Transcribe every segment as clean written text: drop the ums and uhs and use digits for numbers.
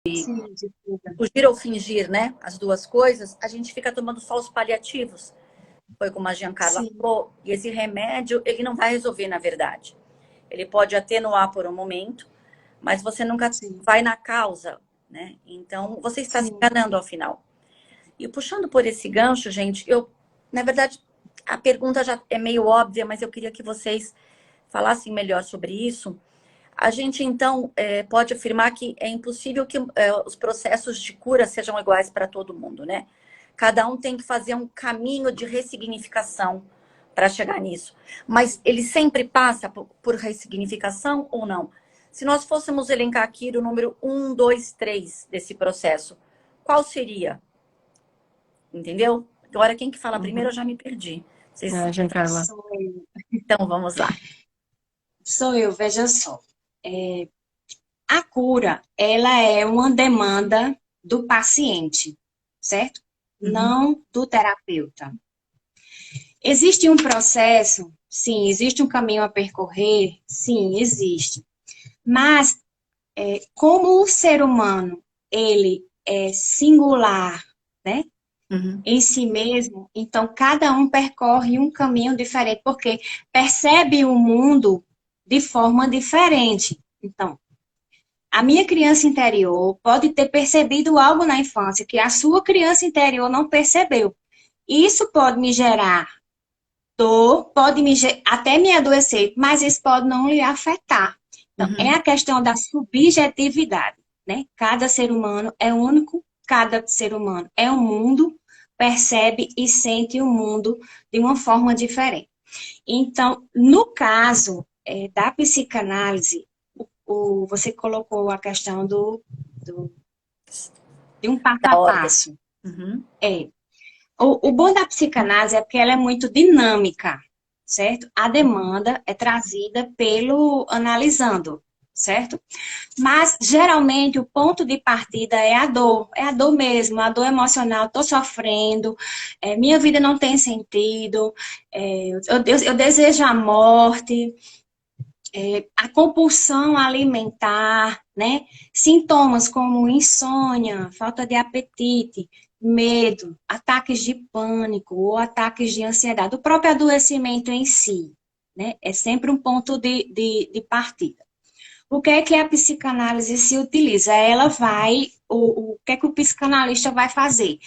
Sim, desculpa. fugir ou fingir, né? As duas coisas, a gente fica tomando só os paliativos. Foi como a Giancarla Sim, falou. E esse remédio, ele não vai resolver, na verdade. Ele pode atenuar por um momento, mas você nunca sim, vai na causa, né? Então, você está se sim. enganando ao final. E puxando por esse gancho, gente, na verdade, a pergunta já é meio óbvia, mas eu queria que vocês falassem melhor sobre isso. A gente, então, pode afirmar que é impossível que os processos de cura sejam iguais para todo mundo, né? Cada um tem que fazer um caminho de ressignificação para chegar nisso. Mas ele sempre passa por ressignificação ou não? Se nós fôssemos elencar aqui o número 1, 2, 3 desse processo, qual seria? Entendeu? Agora, quem que fala primeiro, eu Uhum. já me perdi. Vocês... É, Giancarla. Sou eu. Então, vamos lá. Sou eu, veja só. A cura, ela é uma demanda do paciente, certo? Uhum. Não do terapeuta. Existe um processo? Sim. Existe um caminho a percorrer? Sim, existe. Mas, como o ser humano, ele é singular, né? Uhum. Em si mesmo, então cada um percorre um caminho diferente, porque percebe o mundo de forma diferente. Então, a minha criança interior pode ter percebido algo na infância que a sua criança interior não percebeu. Isso pode me gerar dor, até me adoecer, mas isso pode não lhe afetar. Então, é Uhum. a questão da subjetividade, né? Cada ser humano é único, cada ser humano é um mundo, percebe e sente o mundo de uma forma diferente. Então, no caso da psicanálise, você colocou a questão de um passo Da a ordem. passo. Uhum. É. O bom da psicanálise é porque ela é muito dinâmica, certo? A demanda é trazida pelo analisando, certo? Mas, geralmente, o ponto de partida é a dor mesmo, a dor emocional, estou sofrendo, minha vida não tem sentido, eu desejo a morte, a compulsão alimentar, né? Sintomas como insônia, falta de apetite, medo, ataques de pânico ou ataques de ansiedade, o próprio adoecimento em si, né? É sempre um ponto de partida. O que é a psicanálise se utiliza? Ela vai, o que é que o psicanalista vai fazer?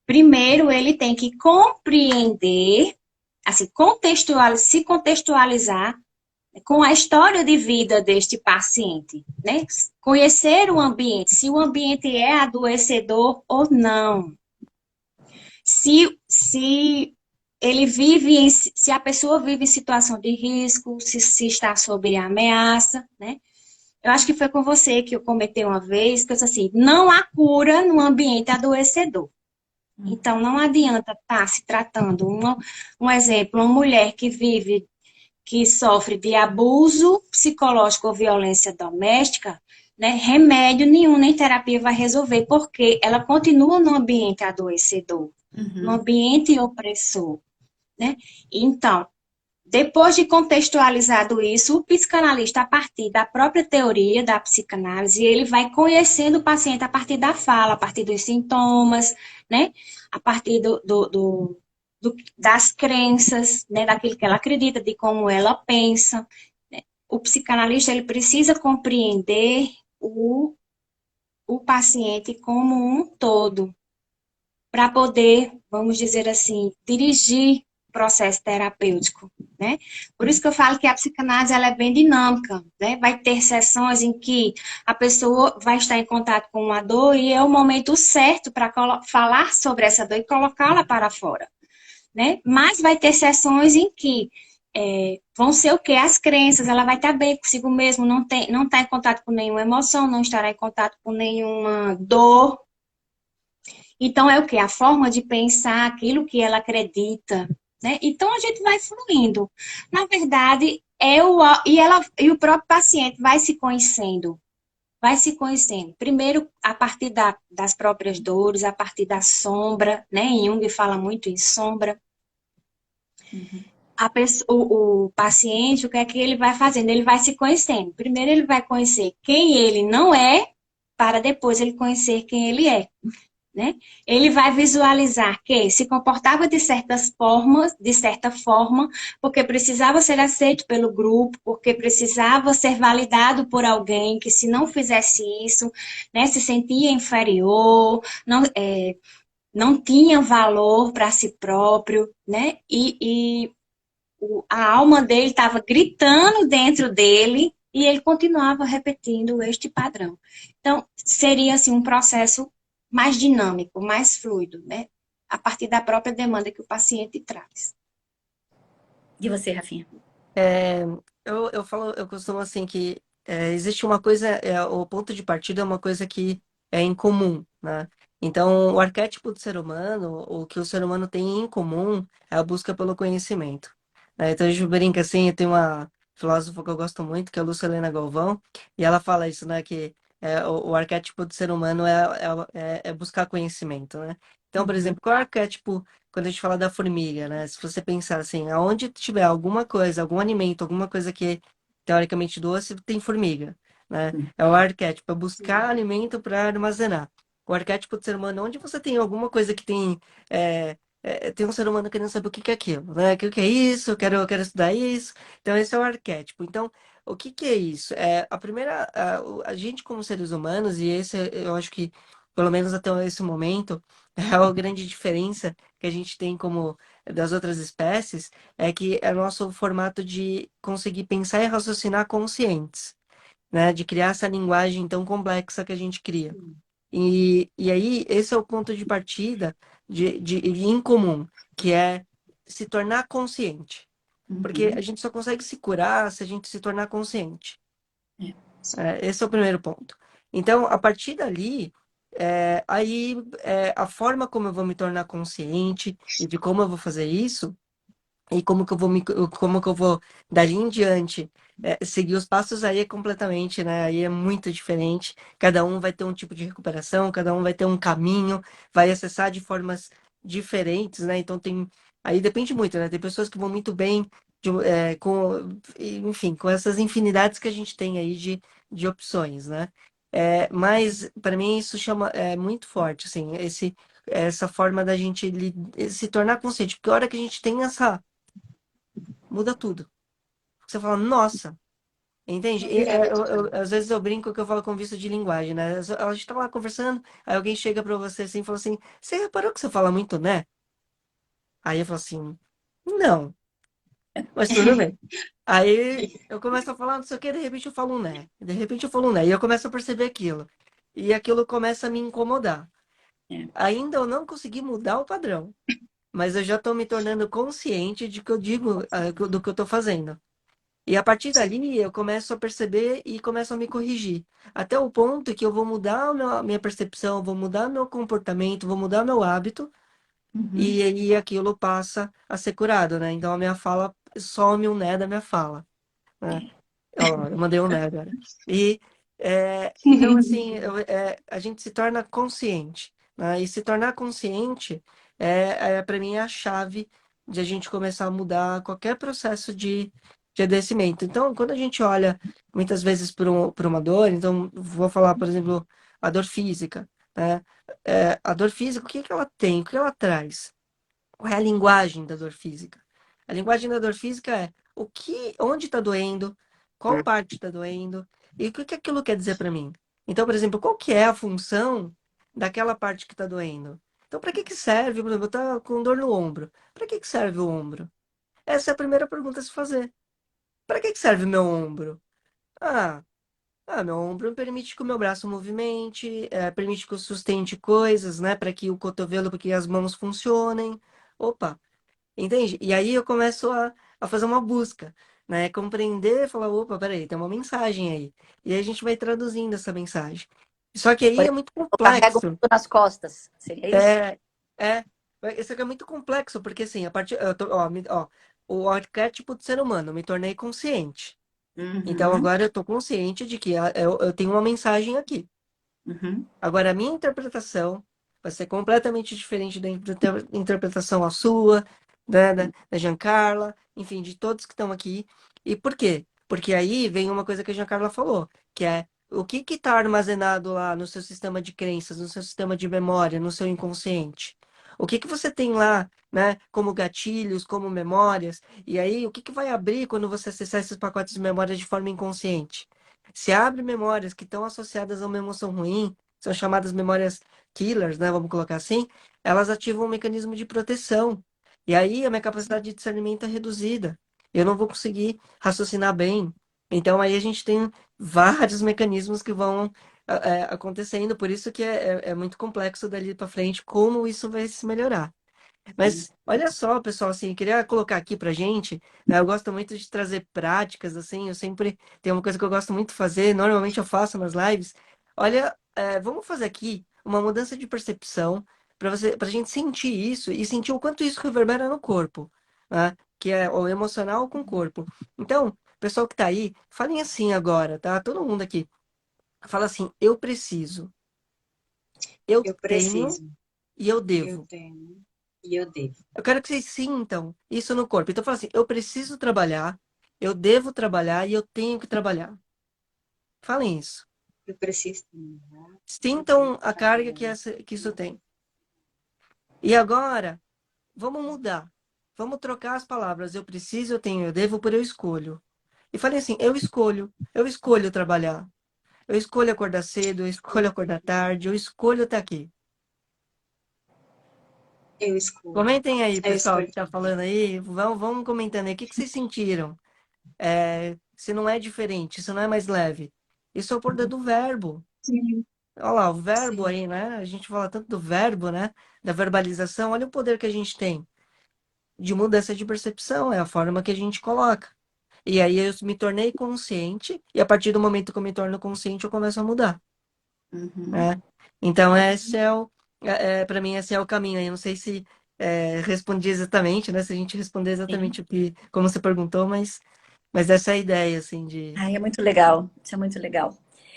Primeiro, ele tem que compreender, assim, se contextualizar com a história de vida deste paciente, né? Conhecer o ambiente, se o ambiente é adoecedor ou não. Se ele vive, se a pessoa vive em situação de risco, se está sob ameaça, né? Eu acho que foi com você que eu comentei uma vez, que eu disse assim, não há cura no ambiente adoecedor. Então, não adianta estar se tratando. Um exemplo, uma mulher que sofre de abuso psicológico ou violência doméstica, né, remédio nenhum, nem terapia vai resolver, porque ela continua no ambiente adoecedor, no Uhum. ambiente opressor, né? Então, depois de contextualizado isso, o psicanalista, a partir da própria teoria da psicanálise, ele vai conhecendo o paciente a partir da fala, a partir dos sintomas, né? A partir das crenças, né? Daquilo que ela acredita, de como ela pensa. Né? O psicanalista, ele precisa compreender o paciente como um todo, para poder, vamos dizer assim, dirigir o processo terapêutico, né? Por isso que eu falo que a psicanálise ela é bem dinâmica, né? Vai ter sessões em que a pessoa vai estar em contato com uma dor e é o momento certo para falar sobre essa dor e colocá-la para fora, né? Mas vai ter sessões em que vão ser o quê? As crenças, ela vai estar bem consigo mesmo, não está em contato com nenhuma emoção, não estará em contato com nenhuma dor. Então, é o que? A forma de pensar, aquilo que ela acredita, né? Então, a gente vai fluindo. Na verdade, e o próprio paciente vai se conhecendo. Primeiro, a partir das próprias dores, a partir da sombra, né? Jung fala muito em sombra. Uhum. O paciente, o que é que ele vai fazendo? Ele vai se conhecendo. Primeiro, ele vai conhecer quem ele não é, para depois ele conhecer quem ele é, né? Ele vai visualizar que se comportava de certa forma, porque precisava ser aceito pelo grupo, porque precisava ser validado por alguém, que se não fizesse isso, né, se sentia inferior, não tinha valor para si próprio, né? A alma dele estava gritando dentro dele e ele continuava repetindo este padrão. Então, seria assim um processo mais dinâmico, mais fluido, né? A partir da própria demanda que o paciente traz. E você, Rafinha? É, eu costumo assim que existe uma coisa, o ponto de partida é uma coisa que é em comum, né? Então, o arquétipo do ser humano, o que o ser humano tem em comum é a busca pelo conhecimento, né? Então, a gente brinca assim, tem uma filósofa que eu gosto muito, que é a Lúcia Helena Galvão, e ela fala isso, né? Que o arquétipo do ser humano é buscar conhecimento, né? Então, por Uhum. exemplo, qual é o arquétipo quando a gente fala da formiga, né? Se você pensar assim, aonde tiver alguma coisa, algum alimento, alguma coisa que é teoricamente doce, tem formiga, né? É o arquétipo, é buscar Sim. alimento para armazenar. O arquétipo do ser humano, onde você tem alguma coisa que tem. Tem um ser humano querendo saber o que que é aquilo, né? O que que é isso? Eu quero estudar isso. Então, esse é o arquétipo. Então, o que que é isso? A gente como seres humanos, e esse eu acho que, pelo menos até esse momento, é a grande diferença que a gente tem como das outras espécies é que é o nosso formato de conseguir pensar e raciocinar conscientes, né? De criar essa linguagem tão complexa que a gente cria. E aí, esse é o ponto de partida de incomum, que é se tornar consciente. Porque a Uhum. gente só consegue se curar se a gente se tornar consciente. É. Esse é o primeiro ponto. Então, a partir dali, a forma como eu vou me tornar consciente e de como eu vou fazer isso, e como que eu vou dali em diante seguir os passos aí é completamente, né? Aí é muito diferente. Cada um vai ter um tipo de recuperação, cada um vai ter um caminho, vai acessar de formas diferentes, né? Então aí depende muito, né? Tem pessoas que vão muito bem enfim, com essas infinidades que a gente tem aí de opções, né? Mas para mim isso chama muito forte, assim, essa forma da gente se tornar consciente, porque a hora que a gente tem muda tudo. Você fala, nossa, entende? É verdade. Às vezes eu brinco que eu falo com vício de linguagem, né? A gente tá lá conversando, aí alguém chega pra você assim e fala assim, você reparou que você fala muito, né? Aí eu falo assim, não, mas tudo bem. Aí eu começo a falar, não sei o que, de repente eu falo um né. De repente eu falo um né. E eu começo a perceber aquilo. E aquilo começa a me incomodar. É. Ainda eu não consegui mudar o padrão, mas eu já estou me tornando consciente de que eu digo, do que eu estou fazendo. E a partir Sim. dali eu começo a perceber e começo a me corrigir. Até o ponto que eu vou mudar a minha percepção, vou mudar meu comportamento, vou mudar meu hábito, Uhum. e aí aquilo passa a ser curado, né? Então a minha fala some um né da minha fala, né? Ó, eu mandei um né agora. E então assim, a gente se torna consciente, né? E se tornar consciente para mim é a chave de a gente começar a mudar qualquer processo de adoecimento. Então, quando a gente olha muitas vezes por uma dor, então vou falar, por exemplo, a dor física, né? A dor física, o que que ela tem? O que ela traz? Qual é a linguagem da dor física? A linguagem da dor física é onde está doendo, qual parte está doendo e o que que aquilo quer dizer para mim. Então, por exemplo, qual que é a função daquela parte que está doendo? Então, para que que serve, por exemplo, eu estou com dor no ombro. Para que que serve o ombro? Essa é a primeira pergunta a se fazer. Para que que serve o meu ombro? Ah, meu ombro permite que o meu braço movimente, permite que eu sustente coisas, né? Para que o cotovelo, para que as mãos funcionem. Opa, entende? E aí eu começo a fazer uma busca, né? Compreender, falar, opa, peraí, tem uma mensagem aí. E aí a gente vai traduzindo essa mensagem. Só que Por aí é exemplo, muito eu carrego complexo. muito nas costas. Seria isso? É, é, isso aqui é muito complexo, porque assim, o arquétipo do ser humano, eu me tornei consciente. Então Uhum. agora eu tô consciente de que eu tenho uma mensagem aqui. Uhum. Agora, a minha interpretação vai ser completamente diferente da interpretação a sua, da Giancarla, enfim, de todos que estão aqui. E por quê? Porque aí vem uma coisa que a Giancarla falou, que é o que está armazenado lá no seu sistema de crenças, no seu sistema de memória, no seu inconsciente? O que você tem lá, né, como gatilhos, como memórias? E aí, o que vai abrir quando você acessar esses pacotes de memórias de forma inconsciente? Se abre memórias que estão associadas a uma emoção ruim, são chamadas memórias killers, né, vamos colocar assim, elas ativam um mecanismo de proteção. E aí, a minha capacidade de discernimento é reduzida. Eu não vou conseguir raciocinar bem. Então, aí a gente tem vários mecanismos que vão acontecendo, por isso que é muito complexo dali para frente como isso vai se melhorar. Mas olha só, pessoal, assim, queria colocar aqui pra gente, né, eu gosto muito de trazer práticas, assim, eu sempre tem uma coisa que eu gosto muito de fazer, normalmente eu faço nas lives. Olha, vamos fazer aqui uma mudança de percepção para a gente sentir isso e sentir o quanto isso reverbera no corpo, né? Que é o emocional com o corpo. Então, pessoal que tá aí, falem assim agora, tá? Todo mundo aqui. Fala assim, eu preciso, eu Eu tenho preciso, e eu eu devo. tenho e eu devo. Eu quero que vocês sintam isso no corpo. Então, fala assim: eu preciso trabalhar, eu devo trabalhar e eu tenho que trabalhar. Falem isso. Eu preciso trabalhar, eu Sintam devo a carga trabalhar. que isso tem. E agora, vamos mudar. Vamos trocar as palavras eu preciso, eu tenho, eu devo por eu escolho. E falem assim: eu escolho trabalhar. Eu escolho acordar cedo, eu escolho acordar tarde, eu escolho estar aqui. Eu escolho. Comentem aí, Eu pessoal, que escolho tá trabalhar. falando aí. Vamos comentando aí. O que vocês sentiram? Se não é diferente, se não é mais leve. Isso é o poder do verbo. Sim, Olha lá, o verbo sim. aí, né? A gente fala tanto do verbo, né? Da verbalização. Olha o poder que a gente tem de mudança de percepção. É a forma que a gente coloca. E aí eu me tornei consciente, e a partir do momento que eu me torno consciente, eu começo a mudar, Uhum. né? Então, esse é para mim, esse é o caminho. Eu não sei se respondi exatamente, né? Se a gente responder Sim. exatamente como você perguntou, mas essa é a ideia, assim, de. Ai, é muito legal. Isso é muito legal.